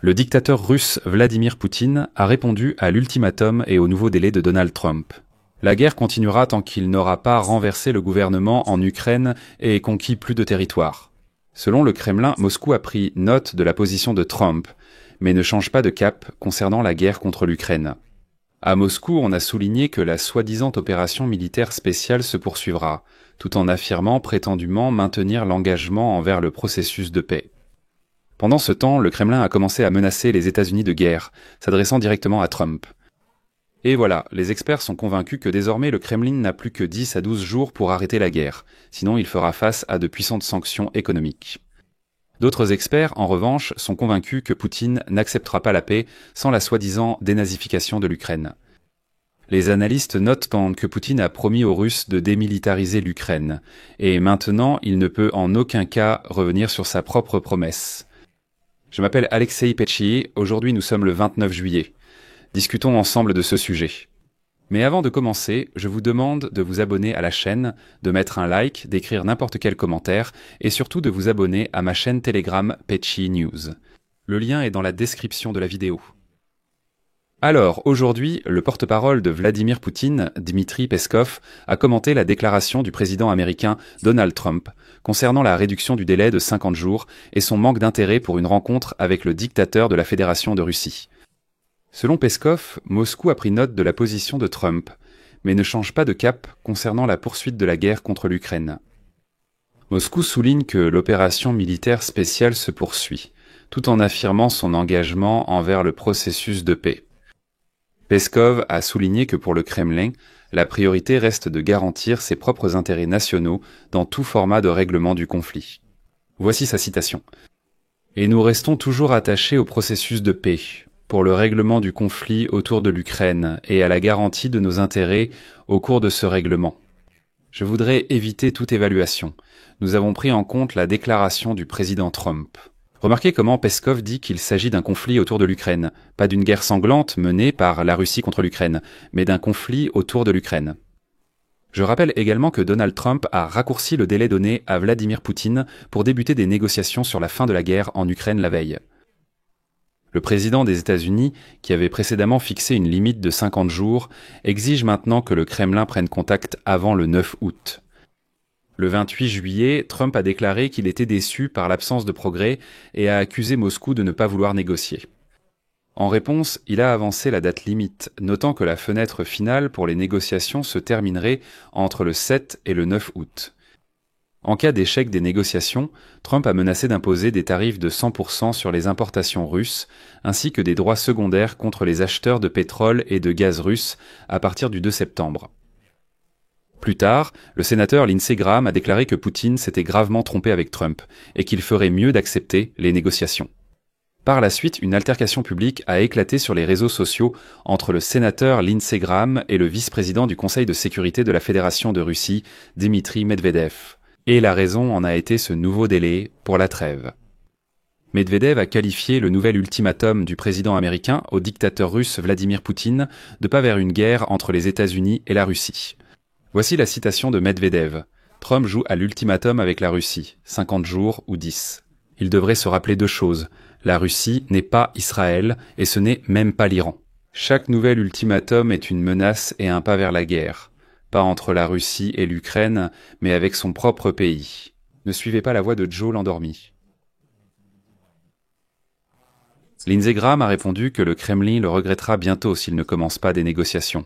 Le dictateur russe Vladimir Poutine a répondu à l'ultimatum et au nouveau délai de Donald Trump. La guerre continuera tant qu'il n'aura pas renversé le gouvernement en Ukraine et conquis plus de territoire. Selon le Kremlin, Moscou a pris note de la position de Trump, mais ne change pas de cap concernant la guerre contre l'Ukraine. À Moscou, on a souligné que la soi-disant opération militaire spéciale se poursuivra, tout en affirmant prétendument maintenir l'engagement envers le processus de paix. Pendant ce temps, le Kremlin a commencé à menacer les États-Unis de guerre, s'adressant directement à Trump. Et voilà, les experts sont convaincus que désormais le Kremlin n'a plus que 10 à 12 jours pour arrêter la guerre, sinon il fera face à de puissantes sanctions économiques. D'autres experts, en revanche, sont convaincus que Poutine n'acceptera pas la paix sans la soi-disant dénazification de l'Ukraine. Les analystes notent que Poutine a promis aux Russes de démilitariser l'Ukraine, et maintenant il ne peut en aucun cas revenir sur sa propre promesse. Je m'appelle Alexei Petchi, aujourd'hui nous sommes le 29 juillet. Discutons ensemble de ce sujet. Mais avant de commencer, je vous demande de vous abonner à la chaîne, de mettre un like, d'écrire n'importe quel commentaire, et surtout de vous abonner à ma chaîne Telegram Petchi News. Le lien est dans la description de la vidéo. Alors, aujourd'hui, le porte-parole de Vladimir Poutine, Dmitri Peskov, a commenté la déclaration du président américain Donald Trump concernant la réduction du délai de 50 jours et son manque d'intérêt pour une rencontre avec le dictateur de la Fédération de Russie. Selon Peskov, Moscou a pris note de la position de Trump, mais ne change pas de cap concernant la poursuite de la guerre contre l'Ukraine. Moscou souligne que l'opération militaire spéciale se poursuit, tout en affirmant son engagement envers le processus de paix. Peskov a souligné que pour le Kremlin, la priorité reste de garantir ses propres intérêts nationaux dans tout format de règlement du conflit. Voici sa citation. « Et nous restons toujours attachés au processus de paix, pour le règlement du conflit autour de l'Ukraine et à la garantie de nos intérêts au cours de ce règlement. Je voudrais éviter toute évaluation. Nous avons pris en compte la déclaration du président Trump. » Remarquez comment Peskov dit qu'il s'agit d'un conflit autour de l'Ukraine, pas d'une guerre sanglante menée par la Russie contre l'Ukraine, mais d'un conflit autour de l'Ukraine. Je rappelle également que Donald Trump a raccourci le délai donné à Vladimir Poutine pour débuter des négociations sur la fin de la guerre en Ukraine la veille. Le président des États-Unis, qui avait précédemment fixé une limite de 50 jours, exige maintenant que le Kremlin prenne contact avant le 9 août. Le 28 juillet, Trump a déclaré qu'il était déçu par l'absence de progrès et a accusé Moscou de ne pas vouloir négocier. En réponse, il a avancé la date limite, notant que la fenêtre finale pour les négociations se terminerait entre le 7 et le 9 août. En cas d'échec des négociations, Trump a menacé d'imposer des tarifs de 100% sur les importations russes, ainsi que des droits secondaires contre les acheteurs de pétrole et de gaz russes à partir du 2 septembre. Plus tard, le sénateur Lindsey Graham a déclaré que Poutine s'était gravement trompé avec Trump et qu'il ferait mieux d'accepter les négociations. Par la suite, une altercation publique a éclaté sur les réseaux sociaux entre le sénateur Lindsey Graham et le vice-président du Conseil de sécurité de la Fédération de Russie, Dmitri Medvedev. Et la raison en a été ce nouveau délai pour la trêve. Medvedev a qualifié le nouvel ultimatum du président américain au dictateur russe Vladimir Poutine de pas vers une guerre entre les États-Unis et la Russie. Voici la citation de Medvedev. Trump joue à l'ultimatum avec la Russie, 50 jours ou 10. Il devrait se rappeler deux choses. La Russie n'est pas Israël et ce n'est même pas l'Iran. Chaque nouvel ultimatum est une menace et un pas vers la guerre. Pas entre la Russie et l'Ukraine, mais avec son propre pays. Ne suivez pas la voix de Joe l'endormi. Lindsey Graham a répondu que le Kremlin le regrettera bientôt s'il ne commence pas des négociations.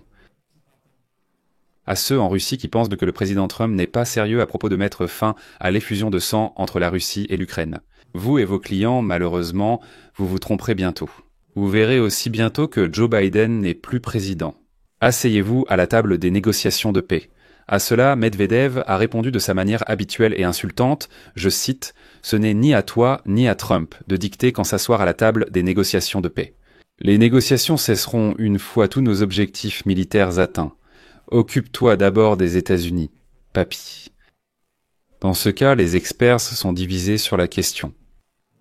À ceux en Russie qui pensent que le président Trump n'est pas sérieux à propos de mettre fin à l'effusion de sang entre la Russie et l'Ukraine. Vous et vos clients, malheureusement, vous vous tromperez bientôt. Vous verrez aussi bientôt que Joe Biden n'est plus président. Asseyez-vous à la table des négociations de paix. À cela, Medvedev a répondu de sa manière habituelle et insultante, je cite, « Ce n'est ni à toi ni à Trump de dicter quand s'asseoir à la table des négociations de paix. Les négociations cesseront une fois tous nos objectifs militaires atteints. Occupe-toi d'abord des États-Unis, papy. » Dans ce cas, les experts sont divisés sur la question.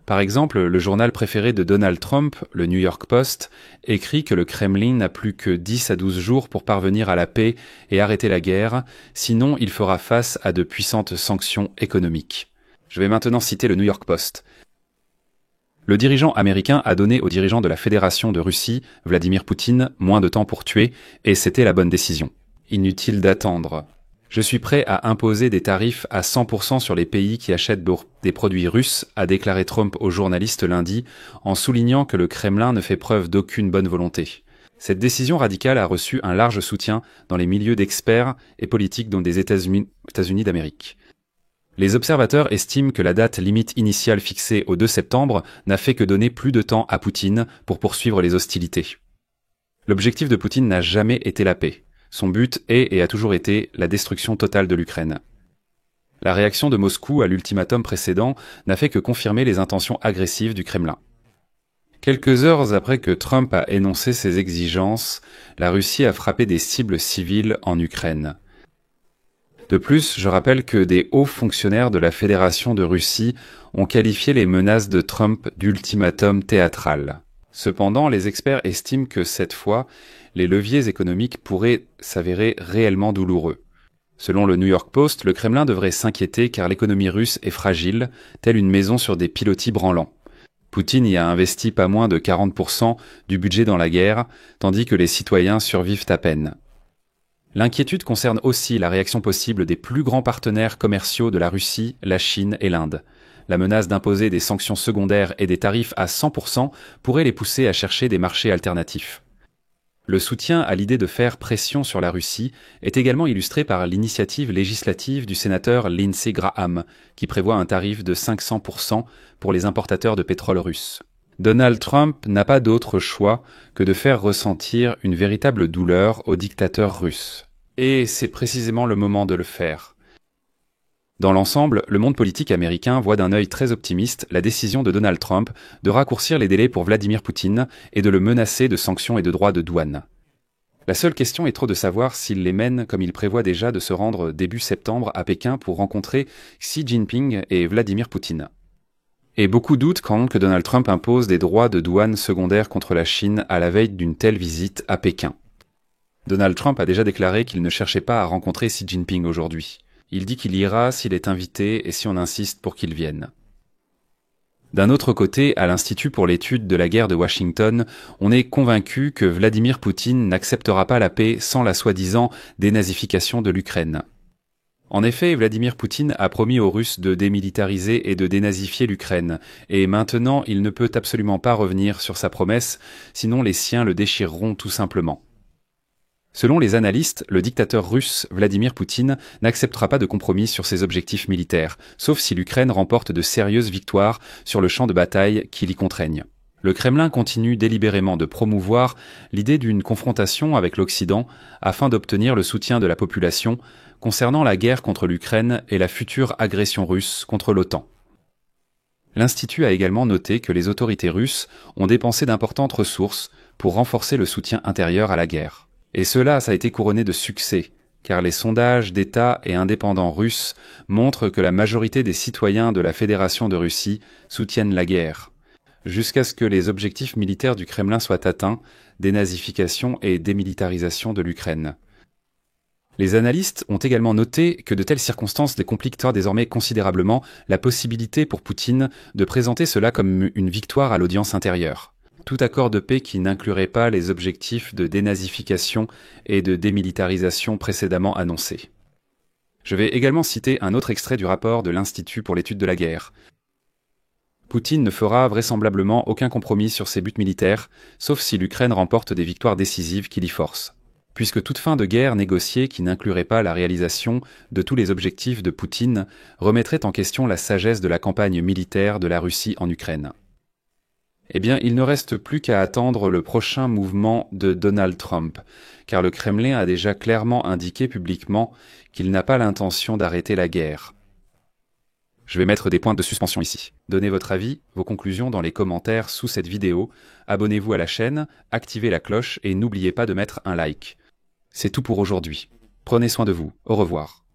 Par exemple, le journal préféré de Donald Trump, le New York Post, écrit que le Kremlin n'a plus que 10 à 12 jours pour parvenir à la paix et arrêter la guerre, sinon il fera face à de puissantes sanctions économiques. Je vais maintenant citer le New York Post. Le dirigeant américain a donné au dirigeant de la Fédération de Russie, Vladimir Poutine, moins de temps pour tuer, et c'était la bonne décision. Inutile d'attendre. Je suis prêt à imposer des tarifs à 100% sur les pays qui achètent des produits russes, a déclaré Trump aux journalistes lundi, en soulignant que le Kremlin ne fait preuve d'aucune bonne volonté. Cette décision radicale a reçu un large soutien dans les milieux d'experts et politiques dont des États-Unis d'Amérique. Les observateurs estiment que la date limite initiale fixée au 2 septembre n'a fait que donner plus de temps à Poutine pour poursuivre les hostilités. L'objectif de Poutine n'a jamais été la paix. Son but est et a toujours été la destruction totale de l'Ukraine. La réaction de Moscou à l'ultimatum précédent n'a fait que confirmer les intentions agressives du Kremlin. Quelques heures après que Trump a énoncé ses exigences, la Russie a frappé des cibles civiles en Ukraine. De plus, je rappelle que des hauts fonctionnaires de la Fédération de Russie ont qualifié les menaces de Trump d'ultimatum théâtral. Cependant, les experts estiment que cette fois, les leviers économiques pourraient s'avérer réellement douloureux. Selon le New York Post, le Kremlin devrait s'inquiéter car l'économie russe est fragile, telle une maison sur des pilotis branlants. Poutine y a investi pas moins de 40% du budget dans la guerre, tandis que les citoyens survivent à peine. L'inquiétude concerne aussi la réaction possible des plus grands partenaires commerciaux de la Russie, la Chine et l'Inde. La menace d'imposer des sanctions secondaires et des tarifs à 100% pourrait les pousser à chercher des marchés alternatifs. Le soutien à l'idée de faire pression sur la Russie est également illustré par l'initiative législative du sénateur Lindsey Graham, qui prévoit un tarif de 500% pour les importateurs de pétrole russe. Donald Trump n'a pas d'autre choix que de faire ressentir une véritable douleur au dictateur russe. Et c'est précisément le moment de le faire. Dans l'ensemble, le monde politique américain voit d'un œil très optimiste la décision de Donald Trump de raccourcir les délais pour Vladimir Poutine et de le menacer de sanctions et de droits de douane. La seule question est trop de savoir s'il les mène comme il prévoit déjà de se rendre début septembre à Pékin pour rencontrer Xi Jinping et Vladimir Poutine. Et beaucoup doutent quand même que Donald Trump impose des droits de douane secondaires contre la Chine à la veille d'une telle visite à Pékin. Donald Trump a déjà déclaré qu'il ne cherchait pas à rencontrer Xi Jinping aujourd'hui. Il dit qu'il ira s'il est invité et si on insiste pour qu'il vienne. D'un autre côté, à l'Institut pour l'étude de la guerre de Washington, on est convaincu que Vladimir Poutine n'acceptera pas la paix sans la soi-disant dénazification de l'Ukraine. En effet, Vladimir Poutine a promis aux Russes de démilitariser et de dénazifier l'Ukraine, et maintenant il ne peut absolument pas revenir sur sa promesse, sinon les siens le déchireront tout simplement. Selon les analystes, le dictateur russe Vladimir Poutine n'acceptera pas de compromis sur ses objectifs militaires, sauf si l'Ukraine remporte de sérieuses victoires sur le champ de bataille qui l'y contraignent. Le Kremlin continue délibérément de promouvoir l'idée d'une confrontation avec l'Occident afin d'obtenir le soutien de la population concernant la guerre contre l'Ukraine et la future agression russe contre l'OTAN. L'Institut a également noté que les autorités russes ont dépensé d'importantes ressources pour renforcer le soutien intérieur à la guerre. Et cela, ça a été couronné de succès, car les sondages d'État et indépendants russes montrent que la majorité des citoyens de la Fédération de Russie soutiennent la guerre, jusqu'à ce que les objectifs militaires du Kremlin soient atteints, dénazification et démilitarisation de l'Ukraine. Les analystes ont également noté que de telles circonstances compliquent désormais considérablement la possibilité pour Poutine de présenter cela comme une victoire à l'audience intérieure. Tout accord de paix qui n'inclurait pas les objectifs de dénazification et de démilitarisation précédemment annoncés. Je vais également citer un autre extrait du rapport de l'Institut pour l'étude de la guerre. Poutine ne fera vraisemblablement aucun compromis sur ses buts militaires, sauf si l'Ukraine remporte des victoires décisives qui l'y forcent. Puisque toute fin de guerre négociée qui n'inclurait pas la réalisation de tous les objectifs de Poutine remettrait en question la sagesse de la campagne militaire de la Russie en Ukraine. Eh bien, il ne reste plus qu'à attendre le prochain mouvement de Donald Trump, car le Kremlin a déjà clairement indiqué publiquement qu'il n'a pas l'intention d'arrêter la guerre. Je vais mettre des points de suspension ici. Donnez votre avis, vos conclusions dans les commentaires sous cette vidéo, abonnez-vous à la chaîne, activez la cloche et n'oubliez pas de mettre un like. C'est tout pour aujourd'hui. Prenez soin de vous. Au revoir.